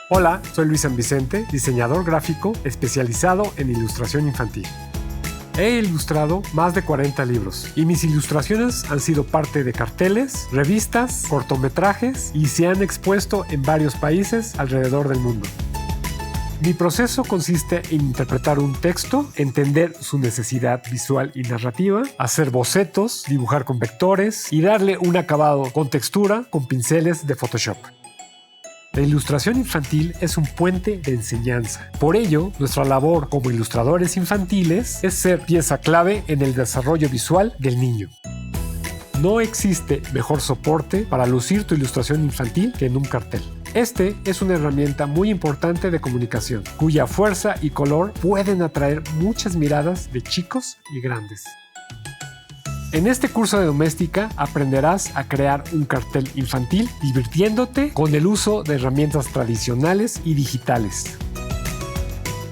Hola, soy Luis San Vicente, diseñador gráfico especializado en ilustración infantil. He ilustrado más de 40 libros y mis ilustraciones han sido parte de carteles, revistas, cortometrajes y se han expuesto en varios países alrededor del mundo. Mi proceso consiste en interpretar un texto, entender su necesidad visual y narrativa, hacer bocetos, dibujar con vectores y darle un acabado con textura con pinceles de Photoshop. La ilustración infantil es un puente de enseñanza. Por ello, nuestra labor como ilustradores infantiles es ser pieza clave en el desarrollo visual del niño. No existe mejor soporte para lucir tu ilustración infantil que en un cartel. Este es una herramienta muy importante de comunicación, cuya fuerza y color pueden atraer muchas miradas de chicos y grandes. En este curso de doméstica aprenderás a crear un cartel infantil divirtiéndote con el uso de herramientas tradicionales y digitales.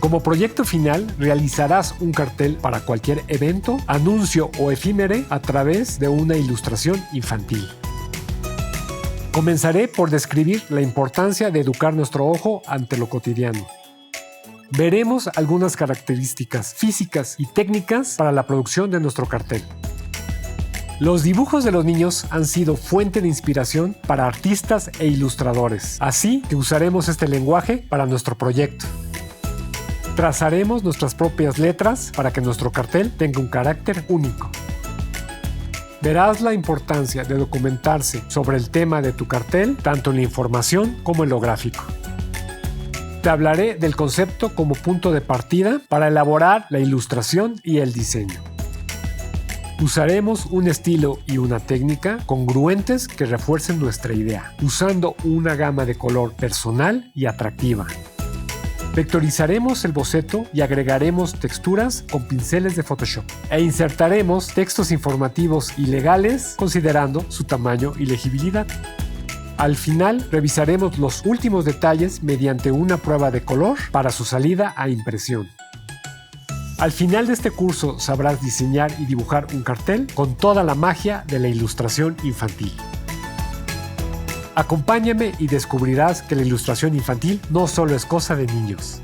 Como proyecto final, realizarás un cartel para cualquier evento, anuncio o efímere a través de una ilustración infantil. Comenzaré por describir la importancia de educar nuestro ojo ante lo cotidiano. Veremos algunas características físicas y técnicas para la producción de nuestro cartel. Los dibujos de los niños han sido fuente de inspiración para artistas e ilustradores, así que usaremos este lenguaje para nuestro proyecto. Trazaremos nuestras propias letras para que nuestro cartel tenga un carácter único. Verás la importancia de documentarse sobre el tema de tu cartel, tanto en la información como en lo gráfico. Te hablaré del concepto como punto de partida para elaborar la ilustración y el diseño. Usaremos un estilo y una técnica congruentes que refuercen nuestra idea, usando una gama de color personal y atractiva. Vectorizaremos el boceto y agregaremos texturas con pinceles de Photoshop. E insertaremos textos informativos y legales considerando su tamaño y legibilidad. Al final, revisaremos los últimos detalles mediante una prueba de color para su salida a impresión. Al final de este curso sabrás diseñar y dibujar un cartel con toda la magia de la ilustración infantil. Acompáñame y descubrirás que la ilustración infantil no solo es cosa de niños.